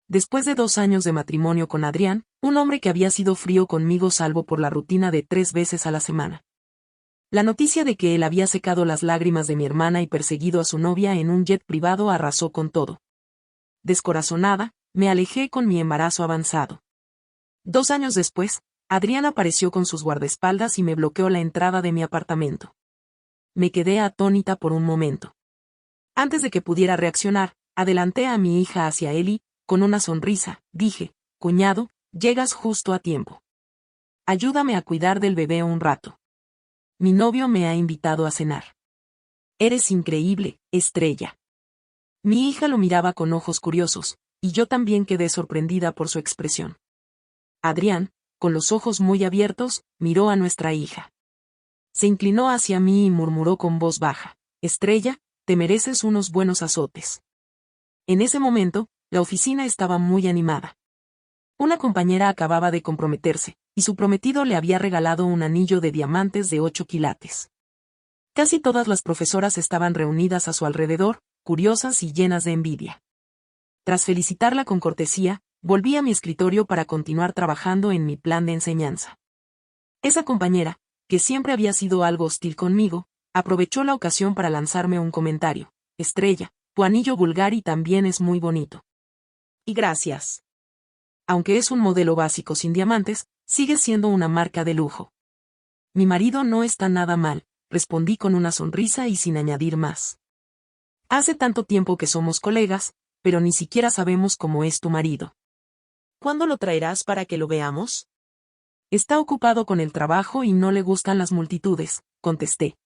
Después de 2 años de matrimonio con Adrián, un hombre que había sido frío conmigo salvo por la rutina de 3 veces a la semana. La noticia de que él había secado las lágrimas de mi hermana y perseguido a su novia en un jet privado arrasó con todo. Descorazonada, me alejé con mi embarazo avanzado. 2 años después, Adrián apareció con sus guardaespaldas y me bloqueó la entrada de mi apartamento. Me quedé atónita por un momento. Antes de que pudiera reaccionar, adelanté a mi hija hacia él y, con una sonrisa, dije: «Cuñado, llegas justo a tiempo. Ayúdame a cuidar del bebé un rato. Mi novio me ha invitado a cenar». «Eres increíble, Estrella». Mi hija lo miraba con ojos curiosos, y yo también quedé sorprendida por su expresión. Adrián, con los ojos muy abiertos, miró a nuestra hija. Se inclinó hacia mí y murmuró con voz baja: «Estrella, te mereces unos buenos azotes». En ese momento, la oficina estaba muy animada. Una compañera acababa de comprometerse, y su prometido le había regalado un anillo de diamantes de 8 quilates. Casi todas las profesoras estaban reunidas a su alrededor, curiosas y llenas de envidia. Tras felicitarla con cortesía, volví a mi escritorio para continuar trabajando en mi plan de enseñanza. Esa compañera, que siempre había sido algo hostil conmigo, aprovechó la ocasión para lanzarme un comentario: «Estrella, tu anillo Bulgari también es muy bonito». «Y gracias. Aunque es un modelo básico sin diamantes, sigue siendo una marca de lujo». «Mi marido no está nada mal», respondí con una sonrisa y sin añadir más. «Hace tanto tiempo que somos colegas, pero ni siquiera sabemos cómo es tu marido. ¿Cuándo lo traerás para que lo veamos?» «Está ocupado con el trabajo y no le gustan las multitudes», contesté.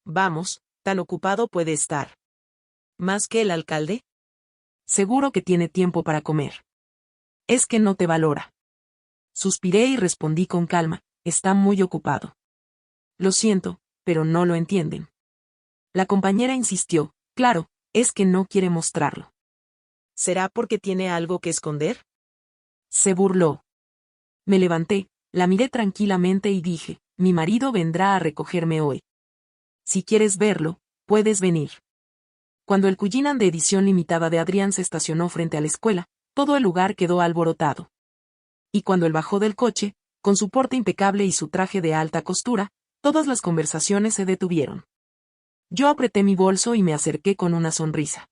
«Vamos, tan ocupado puede estar. ¿Más que el alcalde?» «Seguro que tiene tiempo para comer. Es que no te valora». Suspiré y respondí con calma: «Está muy ocupado». «Lo siento, pero no lo entienden». La compañera insistió: «Claro, es que no quiere mostrarlo». «¿Será porque tiene algo que esconder?». Se burló. Me levanté, la miré tranquilamente y dije: «Mi marido vendrá a recogerme hoy. Si quieres verlo, puedes venir». Cuando el Cullinan de edición limitada de Adrián se estacionó frente a la escuela, todo el lugar quedó alborotado. Y cuando él bajó del coche, con su porte impecable y su traje de alta costura, todas las conversaciones se detuvieron. Yo apreté mi bolso y me acerqué con una sonrisa.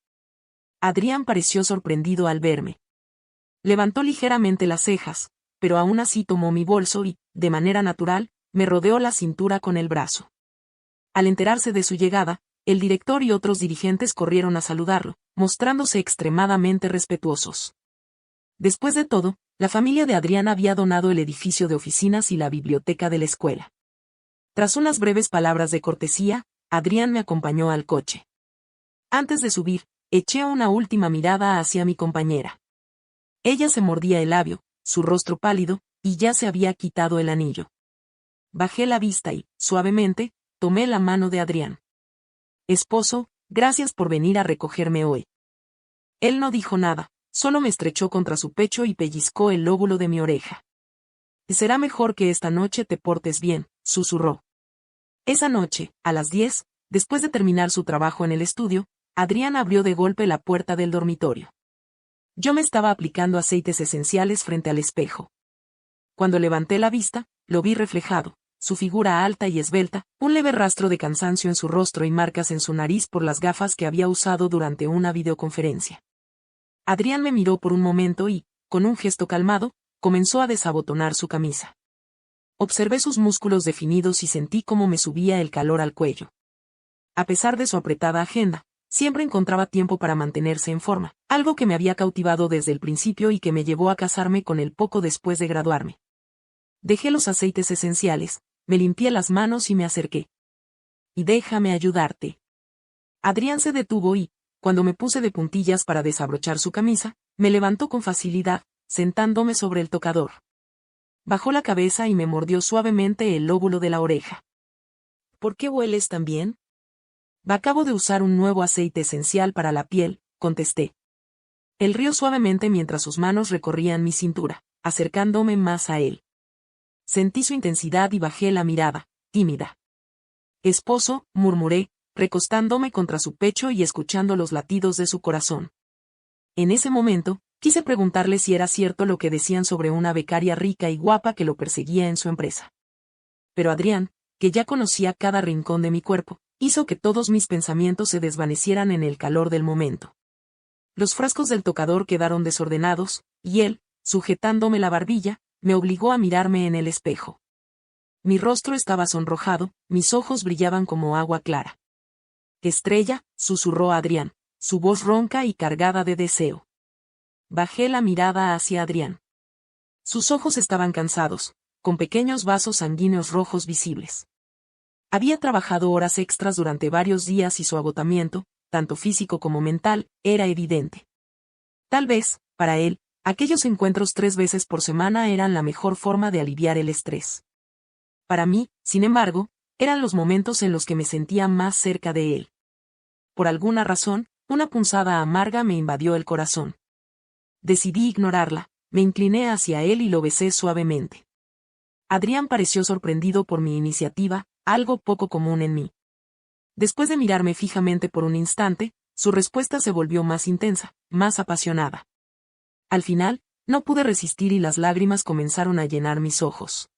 Adrián pareció sorprendido al verme. Levantó ligeramente las cejas, pero aún así tomó mi bolso y, de manera natural, me rodeó la cintura con el brazo. Al enterarse de su llegada, el director y otros dirigentes corrieron a saludarlo, mostrándose extremadamente respetuosos. Después de todo, la familia de Adrián había donado el edificio de oficinas y la biblioteca de la escuela. Tras unas breves palabras de cortesía, Adrián me acompañó al coche. Antes de subir, eché una última mirada hacia mi compañera. Ella se mordía el labio, su rostro pálido, y ya se había quitado el anillo. Bajé la vista y, suavemente, tomé la mano de Adrián. «Esposo, gracias por venir a recogerme hoy». Él no dijo nada, solo me estrechó contra su pecho y pellizcó el lóbulo de mi oreja. «Será mejor que esta noche te portes bien», susurró. Esa noche, a las 10, después de terminar su trabajo en el estudio, Adrián abrió de golpe la puerta del dormitorio. Yo me estaba aplicando aceites esenciales frente al espejo. Cuando levanté la vista, lo vi reflejado, su figura alta y esbelta, un leve rastro de cansancio en su rostro y marcas en su nariz por las gafas que había usado durante una videoconferencia. Adrián me miró por un momento y, con un gesto calmado, comenzó a desabotonar su camisa. Observé sus músculos definidos y sentí cómo me subía el calor al cuello. A pesar de su apretada agenda, siempre encontraba tiempo para mantenerse en forma, algo que me había cautivado desde el principio y que me llevó a casarme con él poco después de graduarme. Dejé los aceites esenciales, me limpié las manos y me acerqué. «Y déjame ayudarte». Adrián se detuvo y, cuando me puse de puntillas para desabrochar su camisa, me levantó con facilidad, sentándome sobre el tocador. Bajó la cabeza y me mordió suavemente el lóbulo de la oreja. «¿Por qué hueles tan bien?». «Acabo de usar un nuevo aceite esencial para la piel», contesté. Él rió suavemente mientras sus manos recorrían mi cintura, acercándome más a él. Sentí su intensidad y bajé la mirada, tímida. «Esposo», murmuré, recostándome contra su pecho y escuchando los latidos de su corazón. En ese momento, Quise preguntarle si era cierto lo que decían sobre una becaria rica y guapa que lo perseguía en su empresa. Pero Adrián, que ya conocía cada rincón de mi cuerpo, hizo que todos mis pensamientos se desvanecieran en el calor del momento. Los frascos del tocador quedaron desordenados, y él, sujetándome la barbilla, me obligó a mirarme en el espejo. Mi rostro estaba sonrojado, mis ojos brillaban como agua clara. Estrella, susurró Adrián, su voz ronca y cargada de deseo. Bajé la mirada hacia Adrián. Sus ojos estaban cansados, con pequeños vasos sanguíneos rojos visibles. Había trabajado horas extras durante varios días y su agotamiento, tanto físico como mental, era evidente. Tal vez, para él, aquellos encuentros 3 veces por semana eran la mejor forma de aliviar el estrés. Para mí, sin embargo, eran los momentos en los que me sentía más cerca de él. Por alguna razón, una punzada amarga me invadió el corazón. Decidí ignorarla, me incliné hacia él y lo besé suavemente. Adrián pareció sorprendido por mi iniciativa, algo poco común en mí. Después de mirarme fijamente por un instante, su respuesta se volvió más intensa, más apasionada. Al final, no pude resistir y las lágrimas comenzaron a llenar mis ojos.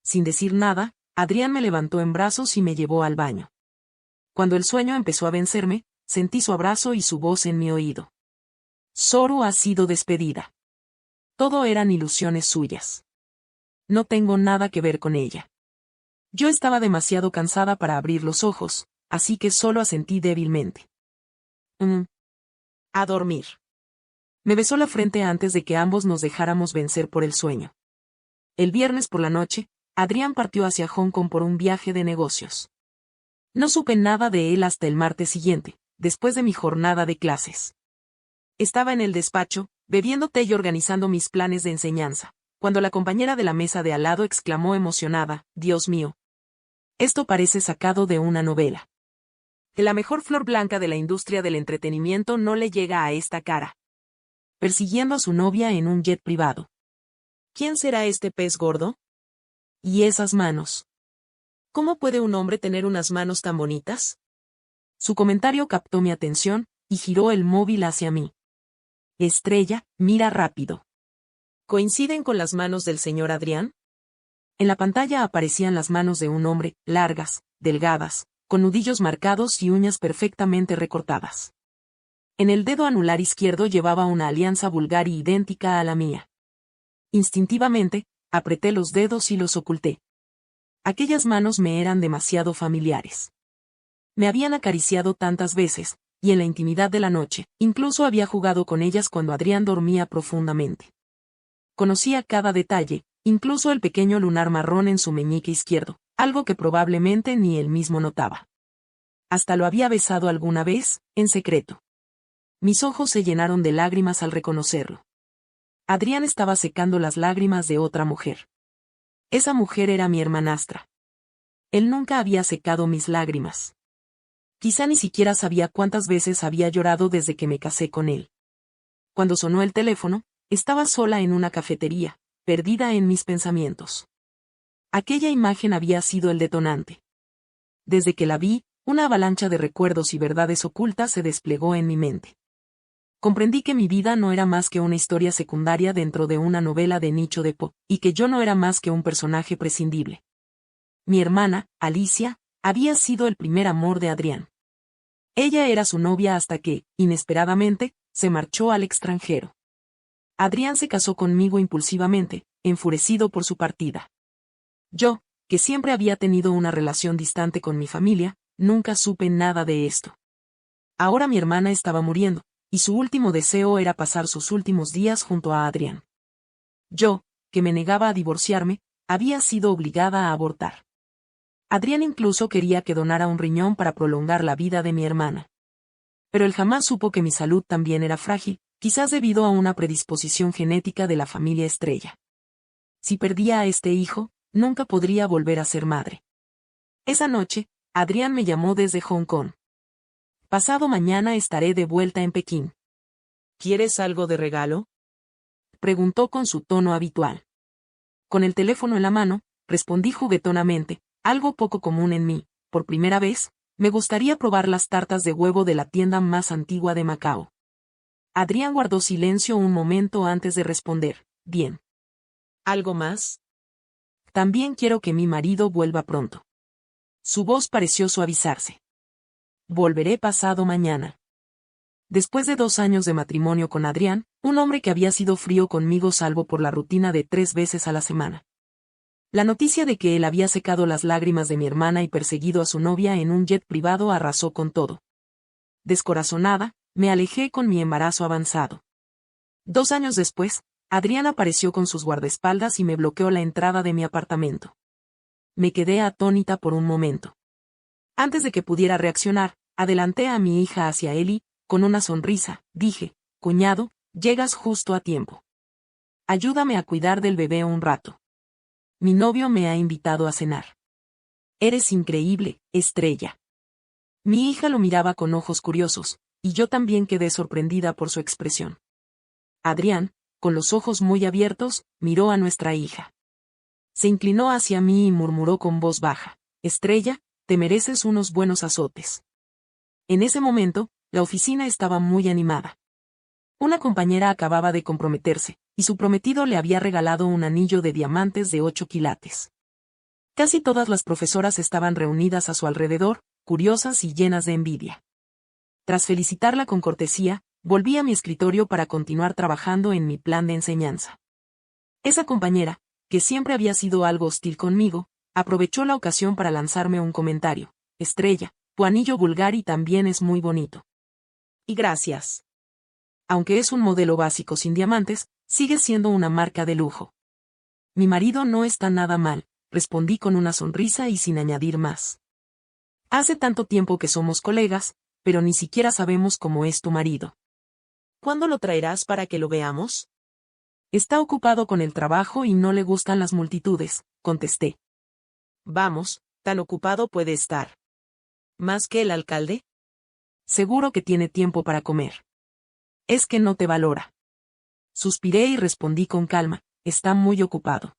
Sin decir nada, Adrián me levantó en brazos y me llevó al baño. Cuando el sueño empezó a vencerme, sentí su abrazo y su voz en mi oído. Zoru ha sido despedida. Todo eran ilusiones suyas. No tengo nada que ver con ella. Yo estaba demasiado cansada para abrir los ojos, así que solo asentí débilmente. A dormir. Me besó la frente antes de que ambos nos dejáramos vencer por el sueño. El viernes por la noche, Adrián partió hacia Hong Kong por un viaje de negocios. No supe nada de él hasta el martes siguiente, después de mi jornada de clases. Estaba en el despacho, bebiendo té y organizando mis planes de enseñanza, cuando la compañera de la mesa de al lado exclamó emocionada, «Dios mío. Esto parece sacado de una novela. Que la mejor flor blanca de la industria del entretenimiento no le llega a esta cara. Persiguiendo a su novia en un jet privado. ¿Quién será este pez gordo? ¿Y esas manos? ¿Cómo puede un hombre tener unas manos tan bonitas?» Su comentario captó mi atención, y giró el móvil hacia mí. Estrella, mira rápido. ¿Coinciden con las manos del señor Adrián? En la pantalla aparecían las manos de un hombre, largas, delgadas, con nudillos marcados y uñas perfectamente recortadas. En el dedo anular izquierdo llevaba una alianza vulgar y idéntica a la mía. Instintivamente, apreté los dedos y los oculté. Aquellas manos me eran demasiado familiares. Me habían acariciado tantas veces, y en la intimidad de la noche, incluso había jugado con ellas cuando Adrián dormía profundamente. Conocía cada detalle, incluso el pequeño lunar marrón en su meñique izquierdo, algo que probablemente ni él mismo notaba. Hasta lo había besado alguna vez, en secreto. Mis ojos se llenaron de lágrimas al reconocerlo. Adrián estaba secando las lágrimas de otra mujer. Esa mujer era mi hermanastra. Él nunca había secado mis lágrimas. Quizá ni siquiera sabía cuántas veces había llorado desde que me casé con él. Cuando sonó el teléfono, estaba sola en una cafetería, perdida en mis pensamientos. Aquella imagen había sido el detonante. Desde que la vi, una avalancha de recuerdos y verdades ocultas se desplegó en mi mente. Comprendí que mi vida no era más que una historia secundaria dentro de una novela de nicho de Poe, y que yo no era más que un personaje prescindible. Mi hermana, Alicia, había sido el primer amor de Adrián. Ella era su novia hasta que, inesperadamente, se marchó al extranjero. Adrián se casó conmigo impulsivamente, enfurecido por su partida. Yo, que siempre había tenido una relación distante con mi familia, nunca supe nada de esto. Ahora mi hermana estaba muriendo, y su último deseo era pasar sus últimos días junto a Adrián. Yo, que me negaba a divorciarme, había sido obligada a abortar. Adrián incluso quería que donara un riñón para prolongar la vida de mi hermana. Pero él jamás supo que mi salud también era frágil, quizás debido a una predisposición genética de la familia Estrella. Si perdía a este hijo, nunca podría volver a ser madre. Esa noche, Adrián me llamó desde Hong Kong. Pasado mañana estaré de vuelta en Pekín. ¿Quieres algo de regalo?, preguntó con su tono habitual. Con el teléfono en la mano, respondí juguetonamente, algo poco común en mí. Por primera vez, me gustaría probar las tartas de huevo de la tienda más antigua de Macao. Adrián guardó silencio un momento antes de responder, bien. ¿Algo más? También quiero que mi marido vuelva pronto. Su voz pareció suavizarse. Volveré pasado mañana. Después de 2 años de matrimonio con Adrián, un hombre que había sido frío conmigo salvo por la rutina de 3 veces a la semana. La noticia de que él había secado las lágrimas de mi hermana y perseguido a su novia en un jet privado arrasó con todo. Descorazonada, me alejé con mi embarazo avanzado. 2 años después, Adrián apareció con sus guardaespaldas y me bloqueó la entrada de mi apartamento. Me quedé atónita por un momento. Antes de que pudiera reaccionar, adelanté a mi hija hacia él y, con una sonrisa, dije, cuñado, llegas justo a tiempo. Ayúdame a cuidar del bebé un rato. Mi novio me ha invitado a cenar. Eres increíble, estrella. Mi hija lo miraba con ojos curiosos, y yo también quedé sorprendida por su expresión. Adrián, con los ojos muy abiertos, miró a nuestra hija. Se inclinó hacia mí y murmuró con voz baja, Estrella, te mereces unos buenos azotes. En ese momento, la oficina estaba muy animada. Una compañera acababa de comprometerse, y su prometido le había regalado un anillo de diamantes de 8 quilates. Casi todas las profesoras estaban reunidas a su alrededor, curiosas y llenas de envidia. Tras felicitarla con cortesía, volví a mi escritorio para continuar trabajando en mi plan de enseñanza. Esa compañera, que siempre había sido algo hostil conmigo, aprovechó la ocasión para lanzarme un comentario. Estrella, tu anillo Bulgari también es muy bonito. Y gracias. Aunque es un modelo básico sin diamantes, sigue siendo una marca de lujo. Mi marido no está nada mal, respondí con una sonrisa y sin añadir más. Hace tanto tiempo que somos colegas, pero ni siquiera sabemos cómo es tu marido. ¿Cuándo lo traerás para que lo veamos? Está ocupado con el trabajo y no le gustan las multitudes, contesté. Vamos, tan ocupado puede estar. ¿Más que el alcalde? Seguro que tiene tiempo para comer. Es que no te valora. Suspiré y respondí con calma, está muy ocupado.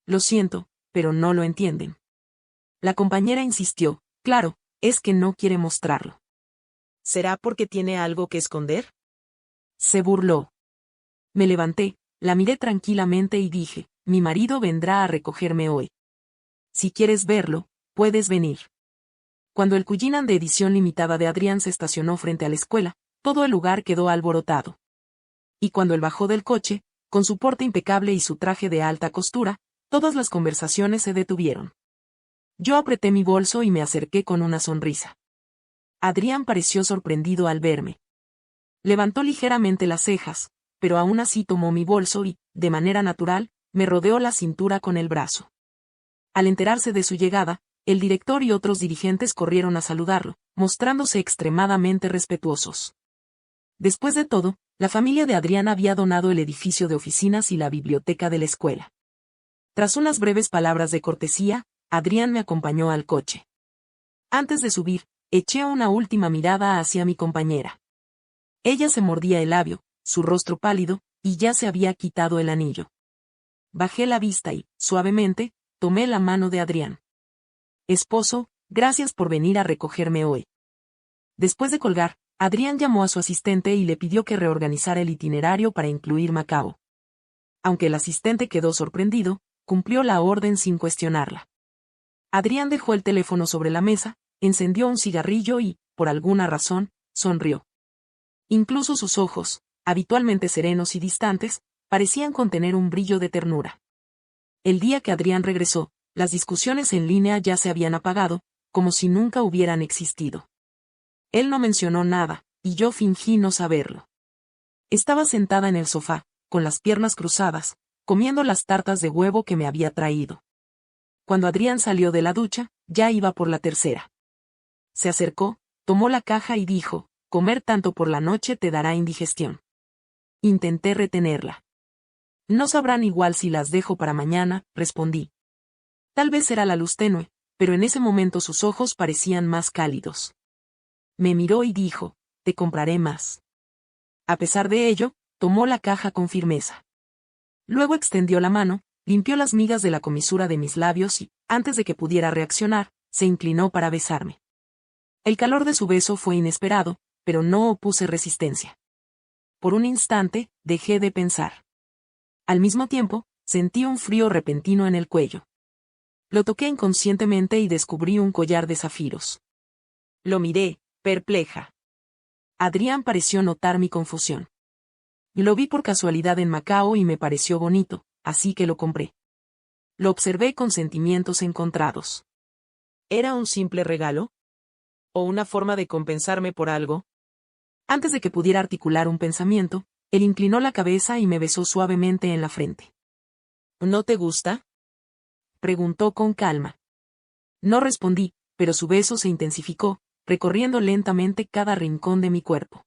Lo siento, pero no lo entienden. La compañera insistió, claro, es que no quiere mostrarlo. ¿Será porque tiene algo que esconder? Se burló. Me levanté, la miré tranquilamente y dije, mi marido vendrá a recogerme hoy. Si quieres verlo, puedes venir. Cuando el Cullinan de edición limitada de Adrián se estacionó frente a la escuela, todo el lugar quedó alborotado. Y cuando él bajó del coche, con su porte impecable y su traje de alta costura, todas las conversaciones se detuvieron. Yo apreté mi bolso y me acerqué con una sonrisa. Adrián pareció sorprendido al verme. Levantó ligeramente las cejas, pero aún así tomó mi bolso y, de manera natural, me rodeó la cintura con el brazo. Al enterarse de su llegada, el director y otros dirigentes corrieron a saludarlo, mostrándose extremadamente respetuosos. Después de todo, la familia de Adrián había donado el edificio de oficinas y la biblioteca de la escuela. Tras unas breves palabras de cortesía, Adrián me acompañó al coche. Antes de subir, eché una última mirada hacia mi compañera. Ella se mordía el labio, su rostro pálido, y ya se había quitado el anillo. Bajé la vista y, suavemente, tomé la mano de Adrián. Esposo, gracias por venir a recogerme hoy. Después de colgar, Adrián llamó a su asistente y le pidió que reorganizara el itinerario para incluir Macao. Aunque el asistente quedó sorprendido, cumplió la orden sin cuestionarla. Adrián dejó el teléfono sobre la mesa, encendió un cigarrillo y, por alguna razón, sonrió. Incluso sus ojos, habitualmente serenos y distantes, parecían contener un brillo de ternura. El día que Adrián regresó, las discusiones en línea ya se habían apagado, como si nunca hubieran existido. Él no mencionó nada, y yo fingí no saberlo. Estaba sentada en el sofá, con las piernas cruzadas, comiendo las tartas de huevo que me había traído. Cuando Adrián salió de la ducha, ya iba por la tercera. Se acercó, tomó la caja y dijo, comer tanto por la noche te dará indigestión. Intenté retenerla. No sabrán igual si las dejo para mañana, respondí. Tal vez era la luz tenue, pero en ese momento sus ojos parecían más cálidos. Me miró y dijo, te compraré más. A pesar de ello, tomó la caja con firmeza. Luego extendió la mano, limpió las migas de la comisura de mis labios y, antes de que pudiera reaccionar, se inclinó para besarme. El calor de su beso fue inesperado, pero no opuse resistencia. Por un instante, dejé de pensar. Al mismo tiempo, sentí un frío repentino en el cuello. Lo toqué inconscientemente y descubrí un collar de zafiros. Lo miré, perpleja. Adrián pareció notar mi confusión. Lo vi por casualidad en Macao y me pareció bonito, así que lo compré. Lo observé con sentimientos encontrados. ¿Era un simple regalo? ¿O una forma de compensarme por algo? Antes de que pudiera articular un pensamiento, él inclinó la cabeza y me besó suavemente en la frente. ¿No te gusta?, preguntó con calma. No respondí, pero su beso se intensificó, recorriendo lentamente cada rincón de mi cuerpo.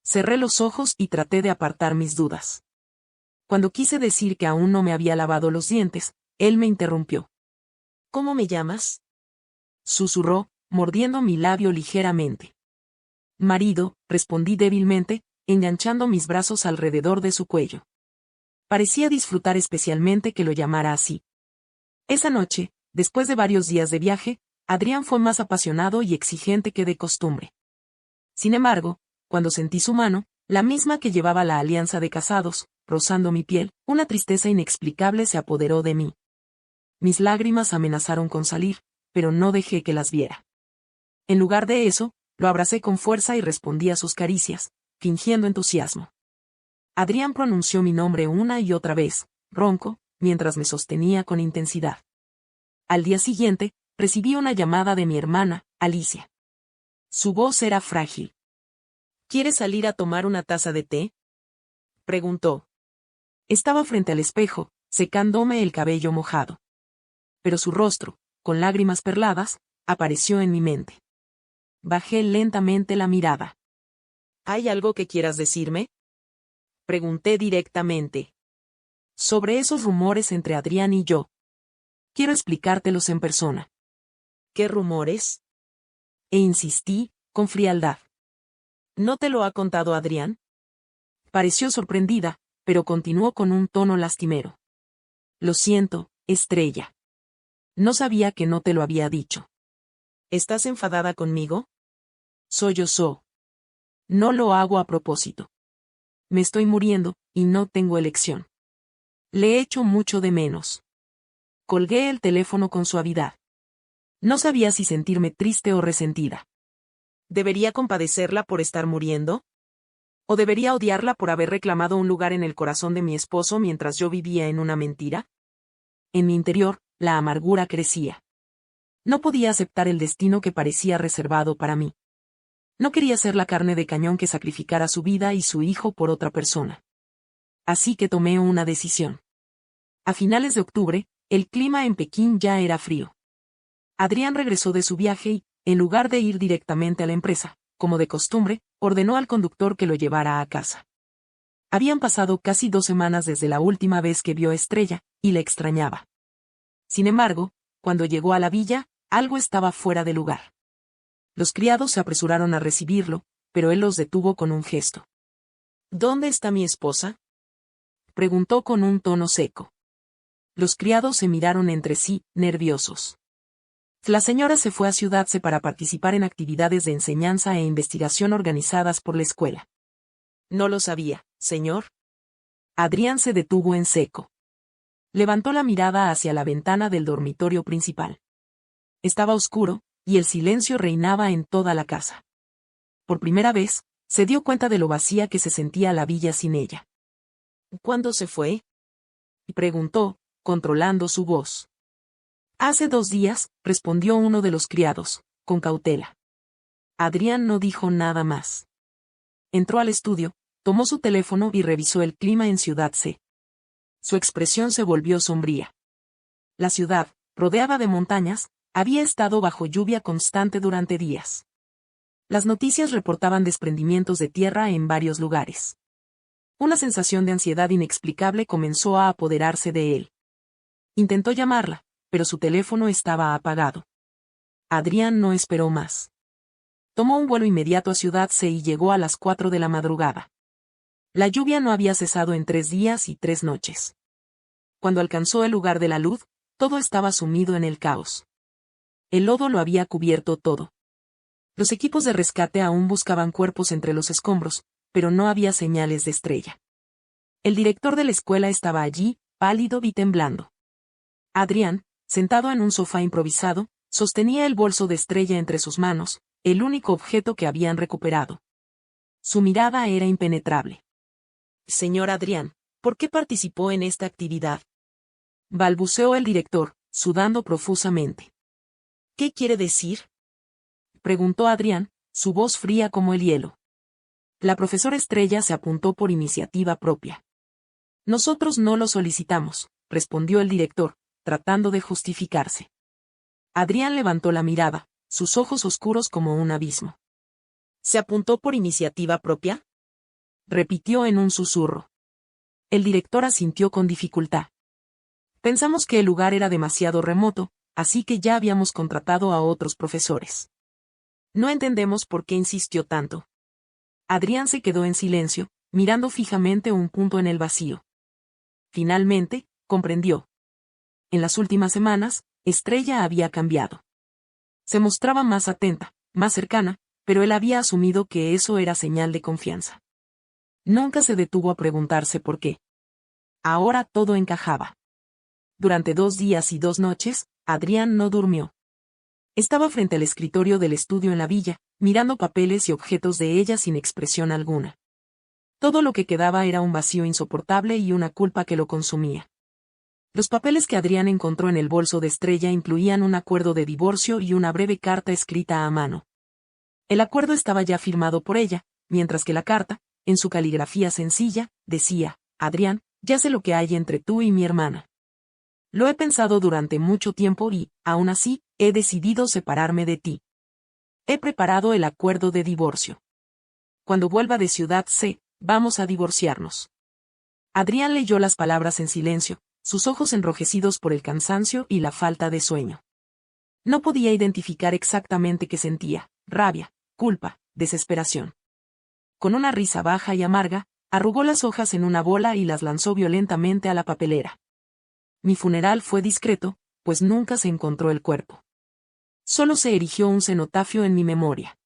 Cerré los ojos y traté de apartar mis dudas. Cuando quise decir que aún no me había lavado los dientes, él me interrumpió. ¿Cómo me llamas?, susurró, mordiendo mi labio ligeramente. Marido, respondí débilmente, enganchando mis brazos alrededor de su cuello. Parecía disfrutar especialmente que lo llamara así. Esa noche, después de varios días de viaje, Adrián fue más apasionado y exigente que de costumbre. Sin embargo, cuando sentí su mano, la misma que llevaba la alianza de casados, rozando mi piel, una tristeza inexplicable se apoderó de mí. Mis lágrimas amenazaron con salir, pero no dejé que las viera. En lugar de eso, lo abracé con fuerza y respondí a sus caricias, fingiendo entusiasmo. Adrián pronunció mi nombre una y otra vez, ronco, mientras me sostenía con intensidad. Al día siguiente, recibí una llamada de mi hermana, Alicia. Su voz era frágil. ¿Quieres salir a tomar una taza de té?, preguntó. Estaba frente al espejo, secándome el cabello mojado. Pero su rostro, con lágrimas perladas, apareció en mi mente. Bajé lentamente la mirada. ¿Hay algo que quieras decirme?, pregunté directamente. Sobre esos rumores entre Adrián y yo. Quiero explicártelos en persona. ¿Qué rumores?, e insistí, con frialdad. ¿No te lo ha contado Adrián?, pareció sorprendida, pero continuó con un tono lastimero. Lo siento, Estrella. No sabía que no te lo había dicho. ¿Estás enfadada conmigo?, sollozó. No lo hago a propósito. Me estoy muriendo, y no tengo elección. Le echo mucho de menos. Colgué el teléfono con suavidad. No sabía si sentirme triste o resentida. ¿Debería compadecerla por estar muriendo? ¿O debería odiarla por haber reclamado un lugar en el corazón de mi esposo mientras yo vivía en una mentira? En mi interior, la amargura crecía. No podía aceptar el destino que parecía reservado para mí. No quería ser la carne de cañón que sacrificara su vida y su hijo por otra persona. Así que tomé una decisión. A finales de octubre, el clima en Pekín ya era frío. Adrián regresó de su viaje y, en lugar de ir directamente a la empresa, como de costumbre, ordenó al conductor que lo llevara a casa. Habían pasado casi 2 semanas desde la última vez que vio a Estrella, y la extrañaba. Sin embargo, cuando llegó a la villa, algo estaba fuera de lugar. Los criados se apresuraron a recibirlo, pero él los detuvo con un gesto. ¿Dónde está mi esposa?, preguntó con un tono seco. Los criados se miraron entre sí, nerviosos. La señora se fue a Ciudad C para participar en actividades de enseñanza e investigación organizadas por la escuela. No lo sabía, señor. Adrián se detuvo en seco. Levantó la mirada hacia la ventana del dormitorio principal. Estaba oscuro, y el silencio reinaba en toda la casa. Por primera vez, se dio cuenta de lo vacía que se sentía la villa sin ella. ¿Cuándo se fue?, preguntó, controlando su voz. Hace 2 días, respondió uno de los criados, con cautela. Adrián no dijo nada más. Entró al estudio, tomó su teléfono y revisó el clima en Ciudad C. Su expresión se volvió sombría. La ciudad, rodeada de montañas, había estado bajo lluvia constante durante días. Las noticias reportaban desprendimientos de tierra en varios lugares. Una sensación de ansiedad inexplicable comenzó a apoderarse de él. Intentó llamarla, pero su teléfono estaba apagado. Adrián no esperó más. Tomó un vuelo inmediato a Ciudad C y llegó a las 4 de la madrugada. La lluvia no había cesado en 3 días y 3 noches. Cuando alcanzó el lugar de la luz, todo estaba sumido en el caos. El lodo lo había cubierto todo. Los equipos de rescate aún buscaban cuerpos entre los escombros, pero no había señales de Estrella. El director de la escuela estaba allí, pálido y temblando. Adrián, sentado en un sofá improvisado, sostenía el bolso de Estrella entre sus manos, el único objeto que habían recuperado. Su mirada era impenetrable. «Señor Adrián, ¿por qué participó en esta actividad?», balbuceó el director, sudando profusamente. «¿Qué quiere decir?», preguntó Adrián, su voz fría como el hielo. La profesora Estrella se apuntó por iniciativa propia. «Nosotros no lo solicitamos», respondió el director, tratando de justificarse. Adrián levantó la mirada, sus ojos oscuros como un abismo. «¿Se apuntó por iniciativa propia?», repitió en un susurro. El director asintió con dificultad. «Pensamos que el lugar era demasiado remoto, así que ya habíamos contratado a otros profesores. No entendemos por qué insistió tanto». Adrián se quedó en silencio, mirando fijamente un punto en el vacío. Finalmente, comprendió. En las últimas semanas, Estrella había cambiado. Se mostraba más atenta, más cercana, pero él había asumido que eso era señal de confianza. Nunca se detuvo a preguntarse por qué. Ahora todo encajaba. Durante 2 días y 2 noches, Adrián no durmió. Estaba frente al escritorio del estudio en la villa, mirando papeles y objetos de ella sin expresión alguna. Todo lo que quedaba era un vacío insoportable y una culpa que lo consumía. Los papeles que Adrián encontró en el bolso de Estrella incluían un acuerdo de divorcio y una breve carta escrita a mano. El acuerdo estaba ya firmado por ella, mientras que la carta, en su caligrafía sencilla, decía: «Adrián, ya sé lo que hay entre tú y mi hermana. Lo he pensado durante mucho tiempo y, aún así, he decidido separarme de ti. He preparado el acuerdo de divorcio. Cuando vuelva de Ciudad C, vamos a divorciarnos». Adrián leyó las palabras en silencio, sus ojos enrojecidos por el cansancio y la falta de sueño. No podía identificar exactamente qué sentía: rabia, culpa, desesperación. Con una risa baja y amarga, arrugó las hojas en una bola y las lanzó violentamente a la papelera. Mi funeral fue discreto, pues nunca se encontró el cuerpo. Solo se erigió un cenotafio en mi memoria.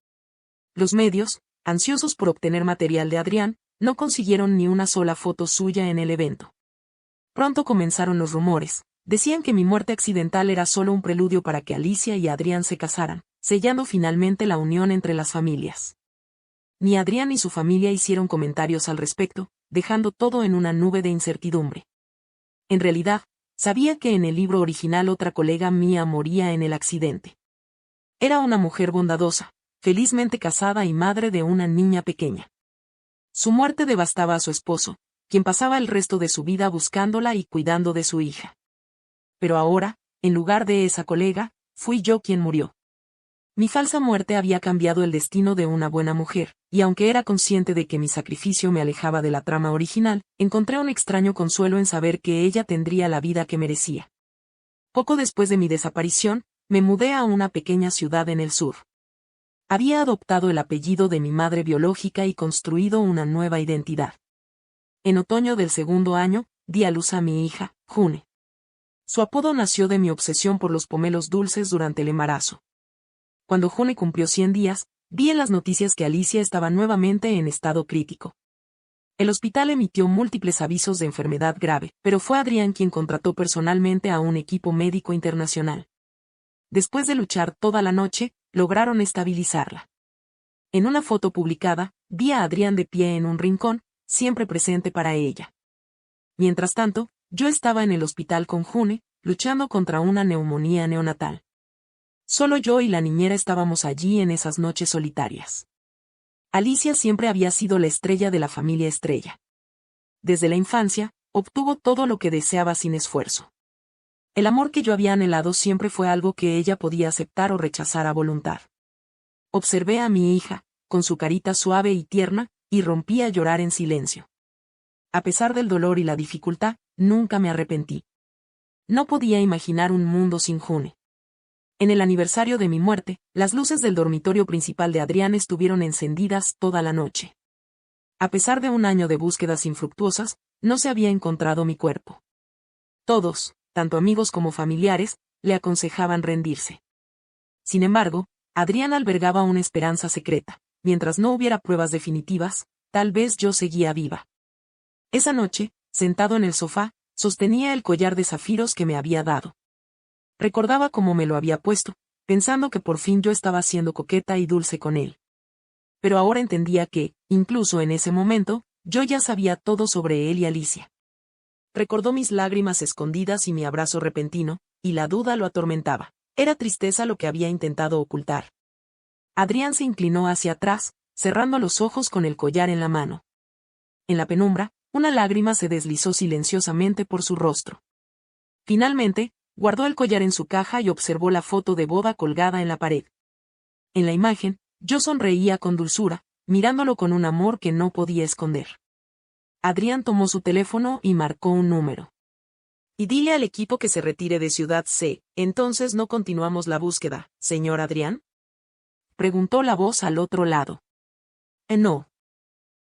Los medios, ansiosos por obtener material de Adrián, no consiguieron ni una sola foto suya en el evento. Pronto comenzaron los rumores. Decían que mi muerte accidental era solo un preludio para que Alicia y Adrián se casaran, sellando finalmente la unión entre las familias. Ni Adrián ni su familia hicieron comentarios al respecto, dejando todo en una nube de incertidumbre. En realidad, sabía que en el libro original otra colega mía moría en el accidente. Era una mujer bondadosa, felizmente casada y madre de una niña pequeña. Su muerte devastaba a su esposo, quien pasaba el resto de su vida buscándola y cuidando de su hija. Pero ahora, en lugar de esa colega, fui yo quien murió. Mi falsa muerte había cambiado el destino de una buena mujer, y aunque era consciente de que mi sacrificio me alejaba de la trama original, encontré un extraño consuelo en saber que ella tendría la vida que merecía. Poco después de mi desaparición, me mudé a una pequeña ciudad en el sur. Había adoptado el apellido de mi madre biológica y construido una nueva identidad. En otoño del 2.º año, di a luz a mi hija, June. Su apodo nació de mi obsesión por los pomelos dulces durante el embarazo. Cuando June cumplió 100 días, vi en las noticias que Alicia estaba nuevamente en estado crítico. El hospital emitió múltiples avisos de enfermedad grave, pero fue Adrián quien contrató personalmente a un equipo médico internacional. Después de luchar toda la noche, lograron estabilizarla. En una foto publicada, vi a Adrián de pie en un rincón, siempre presente para ella. Mientras tanto, yo estaba en el hospital con June, luchando contra una neumonía neonatal. Solo yo y la niñera estábamos allí en esas noches solitarias. Alicia siempre había sido la estrella de la familia Estrella. Desde la infancia, obtuvo todo lo que deseaba sin esfuerzo. El amor que yo había anhelado siempre fue algo que ella podía aceptar o rechazar a voluntad. Observé a mi hija, con su carita suave y tierna, y rompí a llorar en silencio. A pesar del dolor y la dificultad, nunca me arrepentí. No podía imaginar un mundo sin June. En el aniversario de mi muerte, las luces del dormitorio principal de Adrián estuvieron encendidas toda la noche. A pesar de un año de búsquedas infructuosas, no se había encontrado mi cuerpo. Todos, tanto amigos como familiares, le aconsejaban rendirse. Sin embargo, Adrián albergaba una esperanza secreta. Mientras no hubiera pruebas definitivas, tal vez yo seguía viva. Esa noche, sentado en el sofá, sostenía el collar de zafiros que me había dado. Recordaba cómo me lo había puesto, pensando que por fin yo estaba siendo coqueta y dulce con él. Pero ahora entendía que, incluso en ese momento, yo ya sabía todo sobre él y Alicia. Recordó mis lágrimas escondidas y mi abrazo repentino, y la duda lo atormentaba. Era tristeza lo que había intentado ocultar. Adrián se inclinó hacia atrás, cerrando los ojos con el collar en la mano. En la penumbra, una lágrima se deslizó silenciosamente por su rostro. Finalmente, guardó el collar en su caja y observó la foto de boda colgada en la pared. En la imagen, yo sonreía con dulzura, mirándolo con un amor que no podía esconder. Adrián tomó su teléfono y marcó un número. Y dile al equipo que se retire de Ciudad C, entonces no continuamos la búsqueda, señor Adrián. Preguntó la voz al otro lado. No.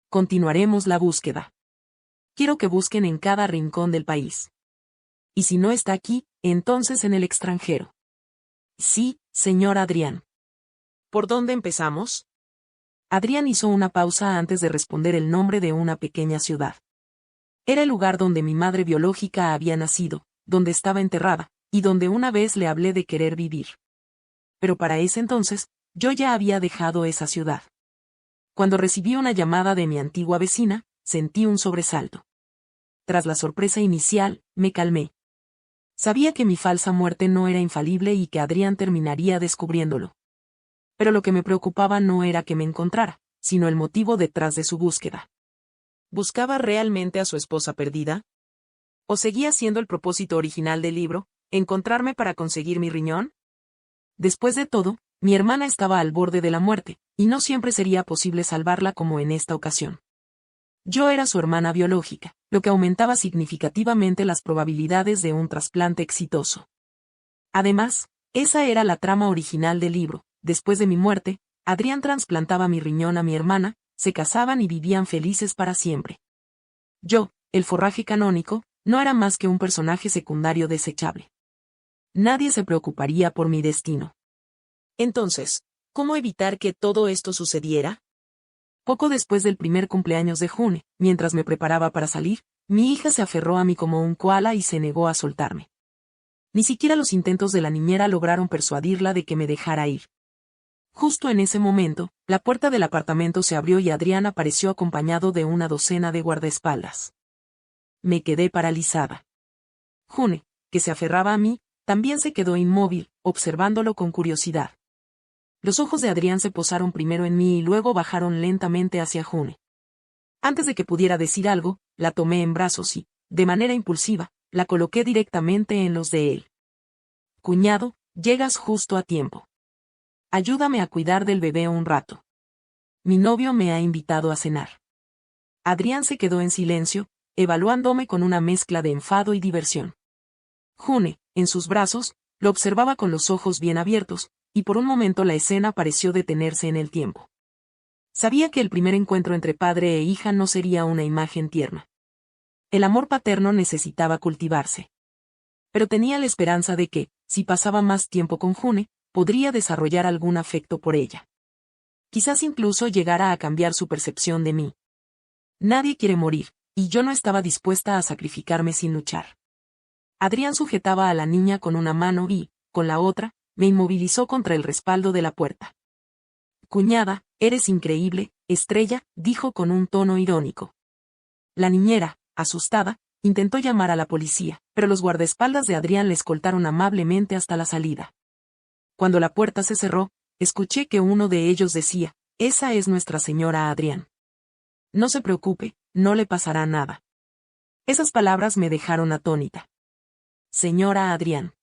Continuaremos la búsqueda. Quiero que busquen en cada rincón del país. Y si no está aquí, entonces en el extranjero. Sí, señor Adrián. ¿Por dónde empezamos? Adrián hizo una pausa antes de responder el nombre de una pequeña ciudad. Era el lugar donde mi madre biológica había nacido, donde estaba enterrada, y donde una vez le hablé de querer vivir. Pero para ese entonces, yo ya había dejado esa ciudad. Cuando recibí una llamada de mi antigua vecina, sentí un sobresalto. Tras la sorpresa inicial, me calmé. Sabía que mi falsa muerte no era infalible y que Adrián terminaría descubriéndolo. Pero lo que me preocupaba no era que me encontrara, sino el motivo detrás de su búsqueda. ¿Buscaba realmente a su esposa perdida? ¿O seguía siendo el propósito original del libro, encontrarme para conseguir mi riñón? Después de todo, mi hermana estaba al borde de la muerte, y no siempre sería posible salvarla como en esta ocasión. Yo era su hermana biológica, lo que aumentaba significativamente las probabilidades de un trasplante exitoso. Además, esa era la trama original del libro. Después de mi muerte, Adrián trasplantaba mi riñón a mi hermana, se casaban y vivían felices para siempre. Yo, el forraje canónico, no era más que un personaje secundario desechable. Nadie se preocuparía por mi destino. Entonces, ¿cómo evitar que todo esto sucediera? Poco después del primer cumpleaños de June, mientras me preparaba para salir, mi hija se aferró a mí como un koala y se negó a soltarme. Ni siquiera los intentos de la niñera lograron persuadirla de que me dejara ir. Justo en ese momento, la puerta del apartamento se abrió y Adrián apareció acompañado de una docena de guardaespaldas. Me quedé paralizada. June, que se aferraba a mí, también se quedó inmóvil, observándolo con curiosidad. Los ojos de Adrián se posaron primero en mí y luego bajaron lentamente hacia June. Antes de que pudiera decir algo, la tomé en brazos y, de manera impulsiva, la coloqué directamente en los de él. Cuñado, llegas justo a tiempo. Ayúdame a cuidar del bebé un rato. Mi novio me ha invitado a cenar. Adrián se quedó en silencio, evaluándome con una mezcla de enfado y diversión. June, en sus brazos, lo observaba con los ojos bien abiertos, y por un momento la escena pareció detenerse en el tiempo. Sabía que el primer encuentro entre padre e hija no sería una imagen tierna. El amor paterno necesitaba cultivarse. Pero tenía la esperanza de que, si pasaba más tiempo con June, podría desarrollar algún afecto por ella. Quizás incluso llegara a cambiar su percepción de mí. Nadie quiere morir, y yo no estaba dispuesta a sacrificarme sin luchar. Adrián sujetaba a la niña con una mano y, con la otra, me inmovilizó contra el respaldo de la puerta. Cuñada, eres increíble, Estrella, dijo con un tono irónico. La niñera, asustada, intentó llamar a la policía, pero los guardaespaldas de Adrián le escoltaron amablemente hasta la salida. Cuando la puerta se cerró, escuché que uno de ellos decía, «Esa es nuestra señora Adrián. No se preocupe, no le pasará nada». Esas palabras me dejaron atónita. Señora Adrián.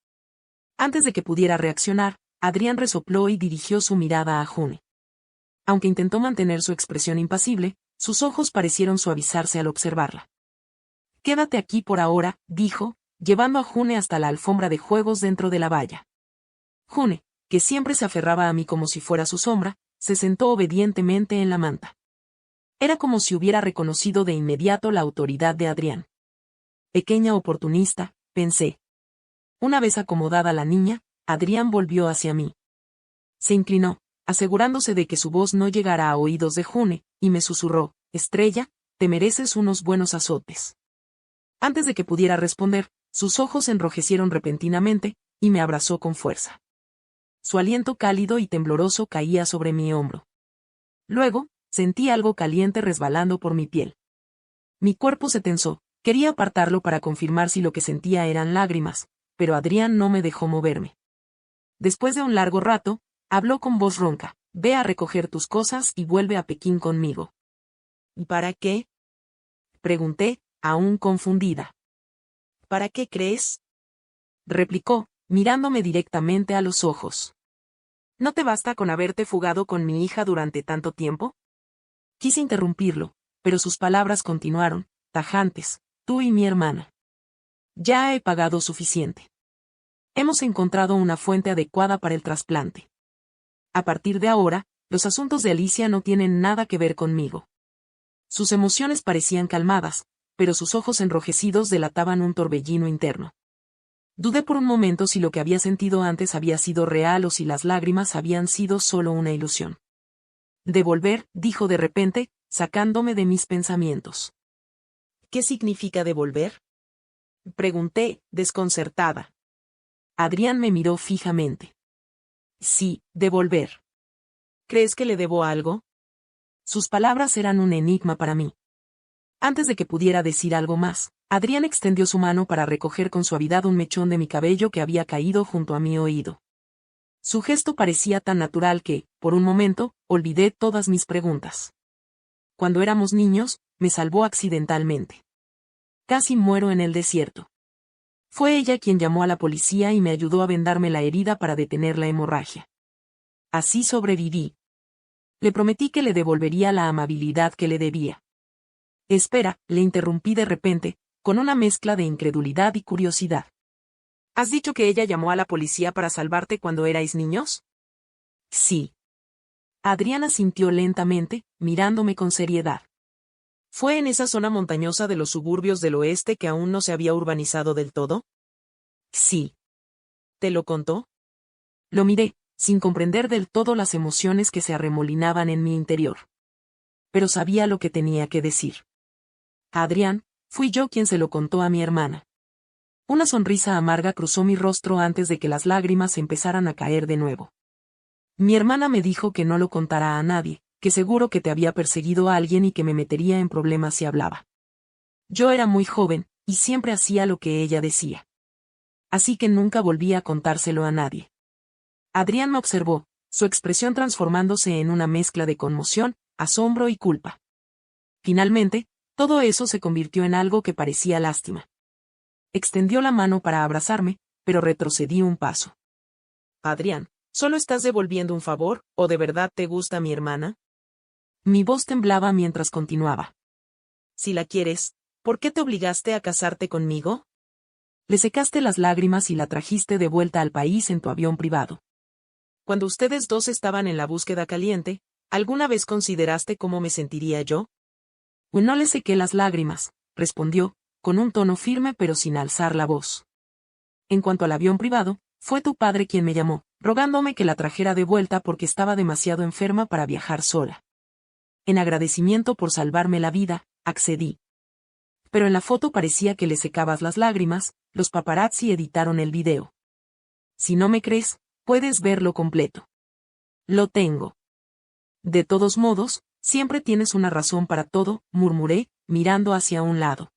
Antes de que pudiera reaccionar, Adrián resopló y dirigió su mirada a June. Aunque intentó mantener su expresión impasible, sus ojos parecieron suavizarse al observarla. «Quédate aquí por ahora», dijo, llevando a June hasta la alfombra de juegos dentro de la valla. June, que siempre se aferraba a mí como si fuera su sombra, se sentó obedientemente en la manta. Era como si hubiera reconocido de inmediato la autoridad de Adrián. Pequeña oportunista, pensé. Una vez acomodada la niña, Adrián volvió hacia mí. Se inclinó, asegurándose de que su voz no llegara a oídos de June, y me susurró, Estrella, te mereces unos buenos azotes. Antes de que pudiera responder, sus ojos enrojecieron repentinamente, y me abrazó con fuerza. Su aliento cálido y tembloroso caía sobre mi hombro. Luego, sentí algo caliente resbalando por mi piel. Mi cuerpo se tensó, quería apartarlo para confirmar si lo que sentía eran lágrimas, pero Adrián no me dejó moverme. Después de un largo rato, habló con voz ronca: ve a recoger tus cosas y vuelve a Pekín conmigo. ¿Y para qué? Pregunté, aún confundida. ¿Para qué crees? Replicó, mirándome directamente a los ojos. ¿No te basta con haberte fugado con mi hija durante tanto tiempo? Quise interrumpirlo, pero sus palabras continuaron, tajantes: tú y mi hermana. Ya he pagado suficiente. Hemos encontrado una fuente adecuada para el trasplante. A partir de ahora, los asuntos de Alicia no tienen nada que ver conmigo. Sus emociones parecían calmadas, pero sus ojos enrojecidos delataban un torbellino interno. Dudé por un momento si lo que había sentido antes había sido real o si las lágrimas habían sido solo una ilusión. Devolver, dijo de repente, sacándome de mis pensamientos. ¿Qué significa devolver? Pregunté, desconcertada. Adrián me miró fijamente. Sí, devolver. ¿Crees que le debo algo? Sus palabras eran un enigma para mí. Antes de que pudiera decir algo más, Adrián extendió su mano para recoger con suavidad un mechón de mi cabello que había caído junto a mi oído. Su gesto parecía tan natural que, por un momento, olvidé todas mis preguntas. Cuando éramos niños, me salvó accidentalmente. Casi muero en el desierto. Fue ella quien llamó a la policía y me ayudó a vendarme la herida para detener la hemorragia. Así sobreviví. Le prometí que le devolvería la amabilidad que le debía. Espera, le interrumpí de repente, con una mezcla de incredulidad y curiosidad. ¿Has dicho que ella llamó a la policía para salvarte cuando erais niños? Sí. Adriana asintió lentamente, mirándome con seriedad. ¿Fue en esa zona montañosa de los suburbios del oeste que aún no se había urbanizado del todo? Sí. ¿Te lo contó? Lo miré, sin comprender del todo las emociones que se arremolinaban en mi interior. Pero sabía lo que tenía que decir. Adrián, fui yo quien se lo contó a mi hermana. Una sonrisa amarga cruzó mi rostro antes de que las lágrimas empezaran a caer de nuevo. Mi hermana me dijo que no lo contara a nadie, que seguro que te había perseguido a alguien y que me metería en problemas si hablaba. Yo era muy joven, y siempre hacía lo que ella decía. Así que nunca volví a contárselo a nadie. Adrián me observó, su expresión transformándose en una mezcla de conmoción, asombro y culpa. Finalmente, todo eso se convirtió en algo que parecía lástima. Extendió la mano para abrazarme, pero retrocedí un paso. Adrián, ¿solo estás devolviendo un favor, o de verdad te gusta mi hermana? Mi voz temblaba mientras continuaba. Si la quieres, ¿por qué te obligaste a casarte conmigo? Le secaste las lágrimas y la trajiste de vuelta al país en tu avión privado. Cuando ustedes dos estaban en la búsqueda caliente, ¿alguna vez consideraste cómo me sentiría yo? No le sequé las lágrimas, respondió, con un tono firme pero sin alzar la voz. En cuanto al avión privado, fue tu padre quien me llamó, rogándome que la trajera de vuelta porque estaba demasiado enferma para viajar sola. En agradecimiento por salvarme la vida, accedí. Pero en la foto parecía que le secabas las lágrimas, los paparazzi editaron el video. Si no me crees, puedes verlo completo. Lo tengo. De todos modos, siempre tienes una razón para todo, murmuré, mirando hacia un lado.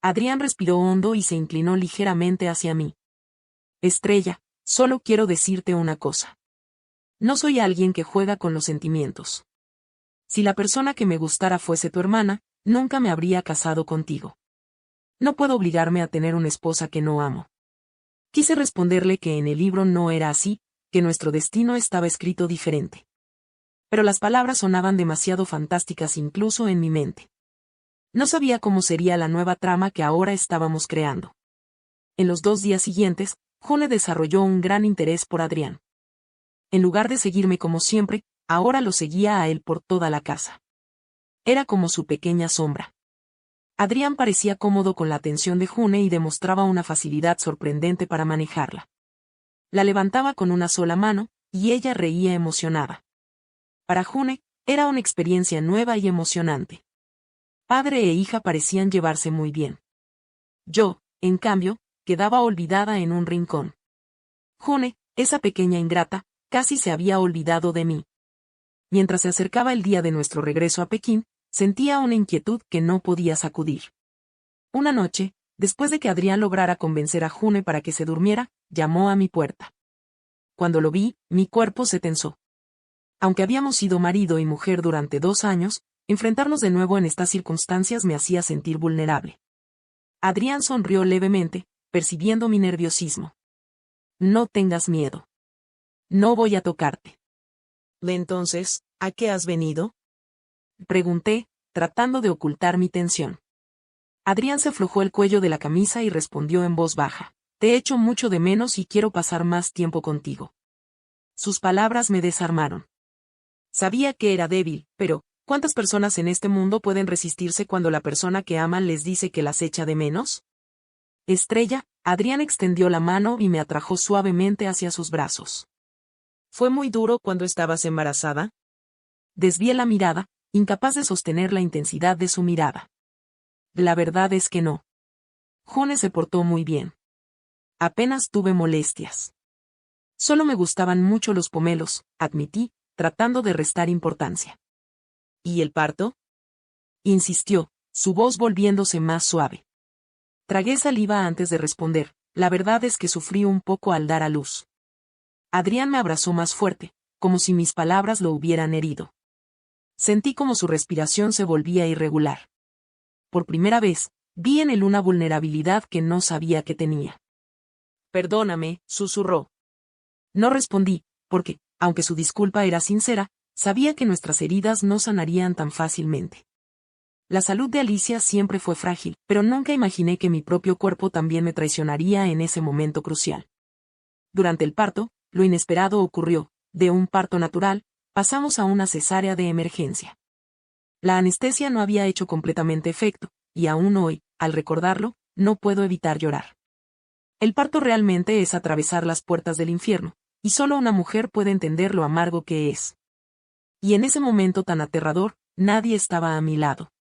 Adrián respiró hondo y se inclinó ligeramente hacia mí. Estrella, solo quiero decirte una cosa. No soy alguien que juega con los sentimientos. Si la persona que me gustara fuese tu hermana, nunca me habría casado contigo. No puedo obligarme a tener una esposa que no amo. Quise responderle que en el libro no era así, que nuestro destino estaba escrito diferente. Pero las palabras sonaban demasiado fantásticas incluso en mi mente. No sabía cómo sería la nueva trama que ahora estábamos creando. En los 2 días siguientes, June desarrolló un gran interés por Adrián. En lugar de seguirme como siempre, ahora lo seguía a él por toda la casa. Era como su pequeña sombra. Adrián parecía cómodo con la atención de June y demostraba una facilidad sorprendente para manejarla. La levantaba con una sola mano, y ella reía emocionada. Para June, era una experiencia nueva y emocionante. Padre e hija parecían llevarse muy bien. Yo, en cambio, quedaba olvidada en un rincón. June, esa pequeña ingrata, casi se había olvidado de mí. Mientras se acercaba el día de nuestro regreso a Pekín, sentía una inquietud que no podía sacudir. Una noche, después de que Adrián lograra convencer a June para que se durmiera, llamó a mi puerta. Cuando lo vi, mi cuerpo se tensó. Aunque habíamos sido marido y mujer durante 2 años, enfrentarnos de nuevo en estas circunstancias me hacía sentir vulnerable. Adrián sonrió levemente, percibiendo mi nerviosismo. No tengas miedo. No voy a tocarte. Entonces, ¿a qué has venido? Pregunté, tratando de ocultar mi tensión. Adrián se aflojó el cuello de la camisa y respondió en voz baja. Te echo mucho de menos y quiero pasar más tiempo contigo. Sus palabras me desarmaron. Sabía que era débil, pero, ¿cuántas personas en este mundo pueden resistirse cuando la persona que aman les dice que las echa de menos? Estrella, Adrián extendió la mano y me atrajo suavemente hacia sus brazos. ¿Fue muy duro cuando estabas embarazada? Desvié la mirada, incapaz de sostener la intensidad de su mirada. La verdad es que no. June se portó muy bien. Apenas tuve molestias. Solo me gustaban mucho los pomelos, admití, tratando de restar importancia. ¿Y el parto? Insistió, su voz volviéndose más suave. Tragué saliva antes de responder, la verdad es que sufrí un poco al dar a luz. Adrián me abrazó más fuerte, como si mis palabras lo hubieran herido. Sentí como su respiración se volvía irregular. Por primera vez, vi en él una vulnerabilidad que no sabía que tenía. Perdóname, susurró. No respondí, porque, aunque su disculpa era sincera, sabía que nuestras heridas no sanarían tan fácilmente. La salud de Alicia siempre fue frágil, pero nunca imaginé que mi propio cuerpo también me traicionaría en ese momento crucial. Durante el parto, lo inesperado ocurrió. De un parto natural, pasamos a una cesárea de emergencia. La anestesia no había hecho completamente efecto, y aún hoy, al recordarlo, no puedo evitar llorar. El parto realmente es atravesar las puertas del infierno, y solo una mujer puede entender lo amargo que es. Y en ese momento tan aterrador, nadie estaba a mi lado.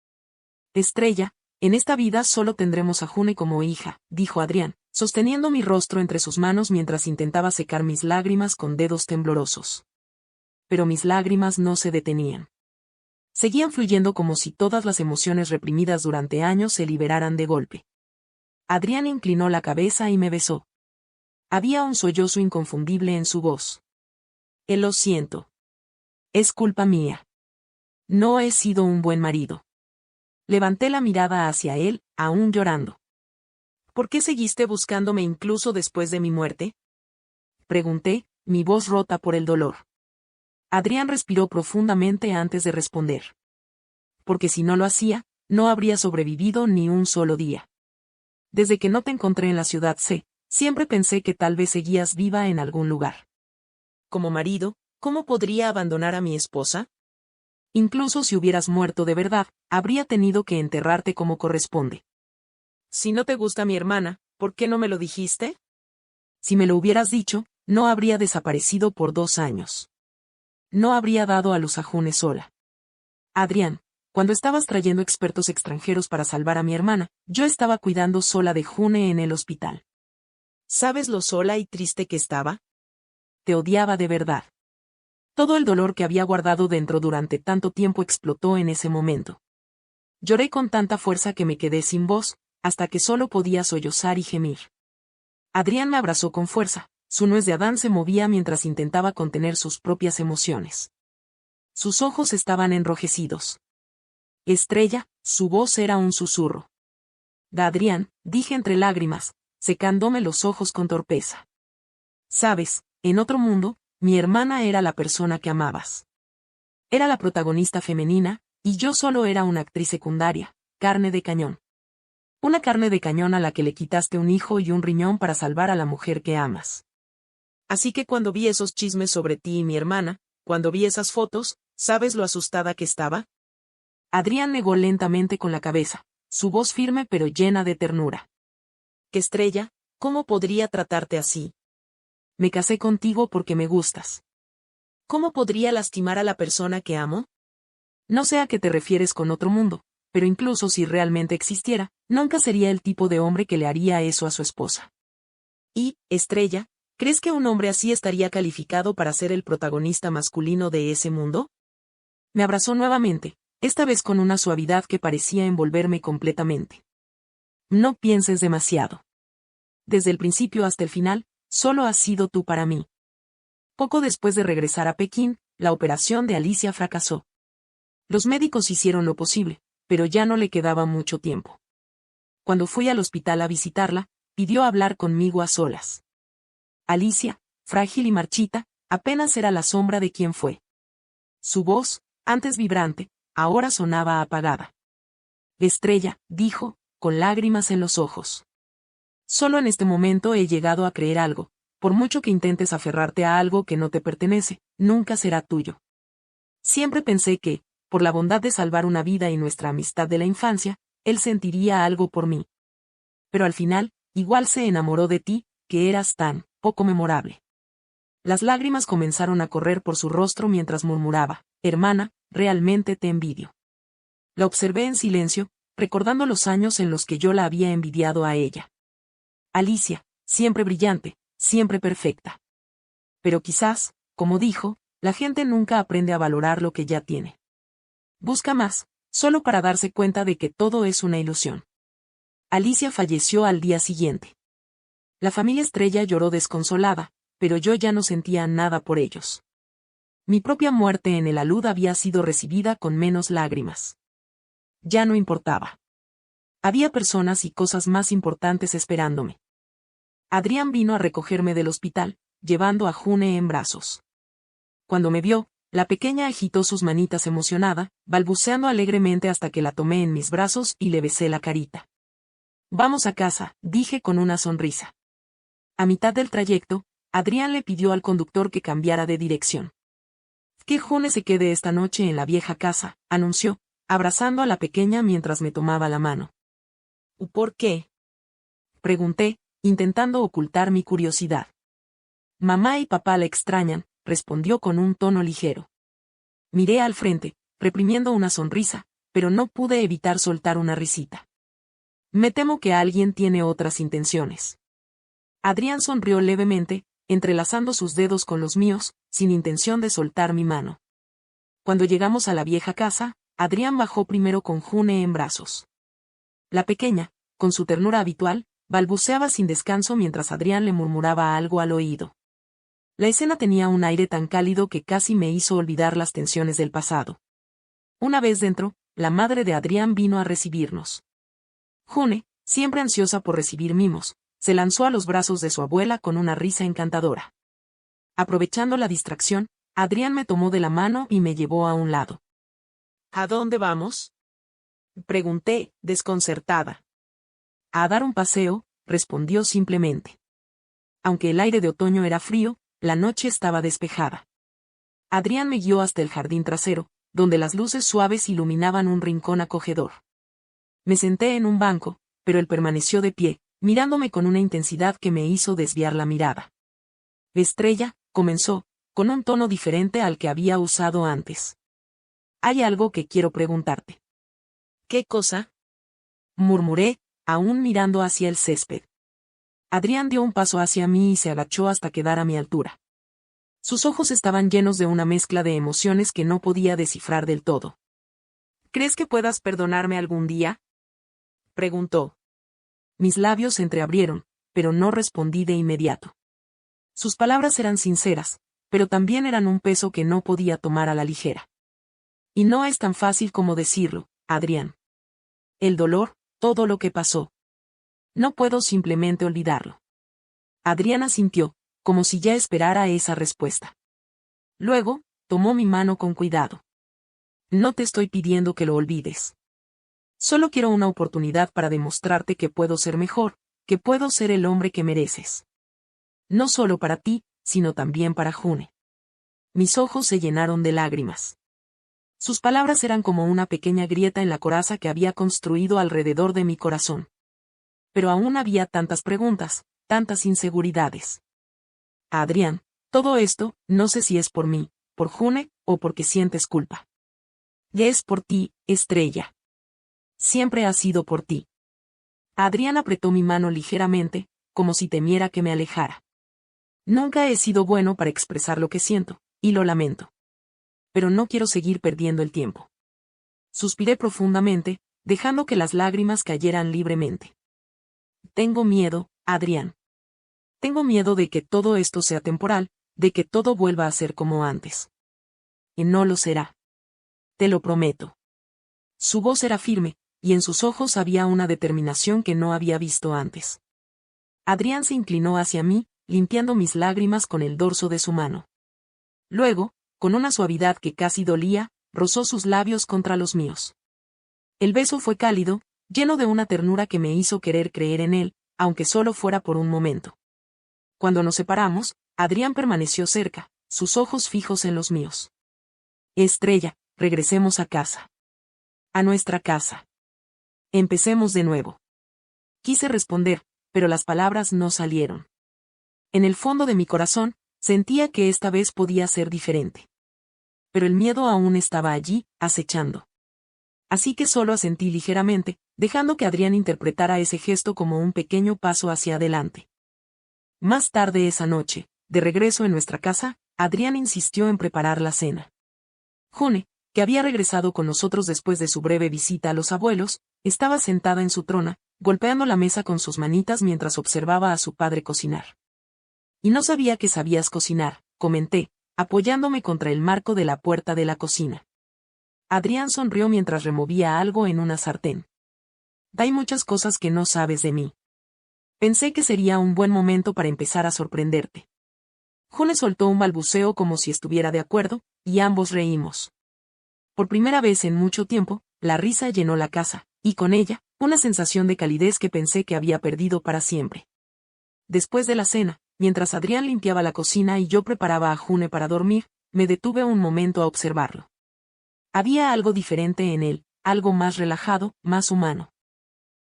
Estrella, en esta vida solo tendremos a June como hija, dijo Adrián, sosteniendo mi rostro entre sus manos mientras intentaba secar mis lágrimas con dedos temblorosos. Pero mis lágrimas no se detenían. Seguían fluyendo como si todas las emociones reprimidas durante años se liberaran de golpe. Adrián inclinó la cabeza y me besó. Había un sollozo inconfundible en su voz. Lo siento. Es culpa mía. No he sido un buen marido. Levanté la mirada hacia él, aún llorando. ¿Por qué seguiste buscándome incluso después de mi muerte? Pregunté, mi voz rota por el dolor. Adrián respiró profundamente antes de responder. Porque si no lo hacía, no habría sobrevivido ni un solo día. Desde que no te encontré en la ciudad C, siempre pensé que tal vez seguías viva en algún lugar. Como marido, ¿cómo podría abandonar a mi esposa? Incluso si hubieras muerto de verdad, habría tenido que enterrarte como corresponde. Si no te gusta mi hermana, ¿por qué no me lo dijiste? Si me lo hubieras dicho, no habría desaparecido por 2 años. No habría dado a luz a June sola. Adrián, cuando estabas trayendo expertos extranjeros para salvar a mi hermana, yo estaba cuidando sola de June en el hospital. ¿Sabes lo sola y triste que estaba? Te odiaba de verdad. Todo el dolor que había guardado dentro durante tanto tiempo explotó en ese momento. Lloré con tanta fuerza que me quedé sin voz, hasta que solo podía sollozar y gemir. Adrián me abrazó con fuerza, su nuez de Adán se movía mientras intentaba contener sus propias emociones. Sus ojos estaban enrojecidos. Estrella, su voz era un susurro. Adrián, dije entre lágrimas, secándome los ojos con torpeza. Sabes, en otro mundo, mi hermana era la persona que amabas. Era la protagonista femenina, y yo solo era una actriz secundaria, carne de cañón. Una carne de cañón a la que le quitaste un hijo y un riñón para salvar a la mujer que amas. Así que cuando vi esos chismes sobre ti y mi hermana, cuando vi esas fotos, ¿sabes lo asustada que estaba? Adrián negó lentamente con la cabeza, su voz firme pero llena de ternura. ¿Qué Estrella? ¿Cómo podría tratarte así? Me casé contigo porque me gustas. ¿Cómo podría lastimar a la persona que amo? No sé a qué te refieres con otro mundo, pero incluso si realmente existiera, nunca sería el tipo de hombre que le haría eso a su esposa. Y, Estrella, ¿crees que un hombre así estaría calificado para ser el protagonista masculino de ese mundo? Me abrazó nuevamente, esta vez con una suavidad que parecía envolverme completamente. No pienses demasiado. Desde el principio hasta el final, solo has sido tú para mí. Poco después de regresar a Pekín, la operación de Alicia fracasó. Los médicos hicieron lo posible, pero ya no le quedaba mucho tiempo. Cuando fui al hospital a visitarla, pidió hablar conmigo a solas. Alicia, frágil y marchita, apenas era la sombra de quien fue. Su voz, antes vibrante, ahora sonaba apagada. Estrella, dijo, con lágrimas en los ojos. Solo en este momento he llegado a creer algo, por mucho que intentes aferrarte a algo que no te pertenece, nunca será tuyo. Siempre pensé que, por la bondad de salvar una vida y nuestra amistad de la infancia, él sentiría algo por mí. Pero al final, igual se enamoró de ti, que eras tan poco memorable. Las lágrimas comenzaron a correr por su rostro mientras murmuraba, hermana, realmente te envidio. La observé en silencio, recordando los años en los que yo la había envidiado a ella. Alicia, siempre brillante, siempre perfecta. Pero quizás, como dijo, la gente nunca aprende a valorar lo que ya tiene. Busca más, solo para darse cuenta de que todo es una ilusión. Alicia falleció al día siguiente. La familia Estrella lloró desconsolada, pero yo ya no sentía nada por ellos. Mi propia muerte en el alud había sido recibida con menos lágrimas. Ya no importaba. Había personas y cosas más importantes esperándome. Adrián vino a recogerme del hospital, llevando a June en brazos. Cuando me vio, la pequeña agitó sus manitas emocionada, balbuceando alegremente hasta que la tomé en mis brazos y le besé la carita. Vamos a casa, dije con una sonrisa. A mitad del trayecto, Adrián le pidió al conductor que cambiara de dirección. Que June se quede esta noche en la vieja casa, anunció, abrazando a la pequeña mientras me tomaba la mano. ¿Por qué? Pregunté, intentando ocultar mi curiosidad. Mamá y papá la extrañan, respondió con un tono ligero. Miré al frente, reprimiendo una sonrisa, pero no pude evitar soltar una risita. Me temo que alguien tiene otras intenciones. Adrián sonrió levemente, entrelazando sus dedos con los míos, sin intención de soltar mi mano. Cuando llegamos a la vieja casa, Adrián bajó primero con June en brazos. La pequeña, con su ternura habitual, balbuceaba sin descanso mientras Adrián le murmuraba algo al oído. La escena tenía un aire tan cálido que casi me hizo olvidar las tensiones del pasado. Una vez dentro, la madre de Adrián vino a recibirnos. June, siempre ansiosa por recibir mimos, se lanzó a los brazos de su abuela con una risa encantadora. Aprovechando la distracción, Adrián me tomó de la mano y me llevó a un lado. ¿A dónde vamos? Pregunté, desconcertada. A dar un paseo, respondió simplemente. Aunque el aire de otoño era frío, la noche estaba despejada. Adrián me guió hasta el jardín trasero, donde las luces suaves iluminaban un rincón acogedor. Me senté en un banco, pero él permaneció de pie, mirándome con una intensidad que me hizo desviar la mirada. Estrella, comenzó, con un tono diferente al que había usado antes. Hay algo que quiero preguntarte. ¿Qué cosa? Murmuré, aún mirando hacia el césped. Adrián dio un paso hacia mí y se agachó hasta quedar a mi altura. Sus ojos estaban llenos de una mezcla de emociones que no podía descifrar del todo. ¿Crees que puedas perdonarme algún día? Preguntó. Mis labios se entreabrieron, pero no respondí de inmediato. Sus palabras eran sinceras, pero también eran un peso que no podía tomar a la ligera. Y no es tan fácil como decirlo, Adrián. El dolor, todo lo que pasó. No puedo simplemente olvidarlo. Adrián asintió, como si ya esperara esa respuesta. Luego, tomó mi mano con cuidado. No te estoy pidiendo que lo olvides. Solo quiero una oportunidad para demostrarte que puedo ser mejor, que puedo ser el hombre que mereces. No solo para ti, sino también para June. Mis ojos se llenaron de lágrimas. Sus palabras eran como una pequeña grieta en la coraza que había construido alrededor de mi corazón. Pero aún había tantas preguntas, tantas inseguridades. Adrián, todo esto, no sé si es por mí, por June, o porque sientes culpa. Y es por ti, Estrella. Siempre ha sido por ti. Adrián apretó mi mano ligeramente, como si temiera que me alejara. Nunca he sido bueno para expresar lo que siento, y lo lamento. Pero no quiero seguir perdiendo el tiempo. Suspiré profundamente, dejando que las lágrimas cayeran libremente. Tengo miedo, Adrián. Tengo miedo de que todo esto sea temporal, de que todo vuelva a ser como antes. Y no lo será. Te lo prometo. Su voz era firme, y en sus ojos había una determinación que no había visto antes. Adrián se inclinó hacia mí, limpiando mis lágrimas con el dorso de su mano. Luego, con una suavidad que casi dolía, rozó sus labios contra los míos. El beso fue cálido, lleno de una ternura que me hizo querer creer en él, aunque solo fuera por un momento. Cuando nos separamos, Adrián permaneció cerca, sus ojos fijos en los míos. Estrella, regresemos a casa. A nuestra casa. Empecemos de nuevo. Quise responder, pero las palabras no salieron. En el fondo de mi corazón, sentía que esta vez podía ser diferente. Pero el miedo aún estaba allí, acechando. Así que solo asentí ligeramente, dejando que Adrián interpretara ese gesto como un pequeño paso hacia adelante. Más tarde esa noche, de regreso en nuestra casa, Adrián insistió en preparar la cena. June, que había regresado con nosotros después de su breve visita a los abuelos, estaba sentada en su trona, golpeando la mesa con sus manitas mientras observaba a su padre cocinar. Y no sabía que sabías cocinar, comenté, apoyándome contra el marco de la puerta de la cocina. Adrián sonrió mientras removía algo en una sartén. Hay muchas cosas que no sabes de mí. Pensé que sería un buen momento para empezar a sorprenderte. June soltó un balbuceo como si estuviera de acuerdo, y ambos reímos. Por primera vez en mucho tiempo, la risa llenó la casa, y con ella, una sensación de calidez que pensé que había perdido para siempre. Después de la cena, mientras Adrián limpiaba la cocina y yo preparaba a June para dormir, me detuve un momento a observarlo. Había algo diferente en él, algo más relajado, más humano.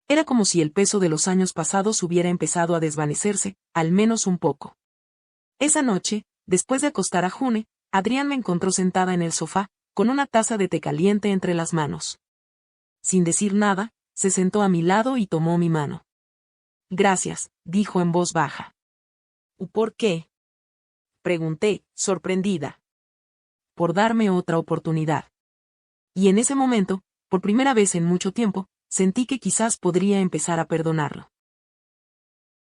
Era como si el peso de los años pasados hubiera empezado a desvanecerse, al menos un poco. Esa noche, después de acostar a June, Adrián me encontró sentada en el sofá, con una taza de té caliente entre las manos. Sin decir nada, se sentó a mi lado y tomó mi mano. Gracias, dijo en voz baja. ¿Por qué? Pregunté, sorprendida. Por darme otra oportunidad. Y en ese momento, por primera vez en mucho tiempo, sentí que quizás podría empezar a perdonarlo.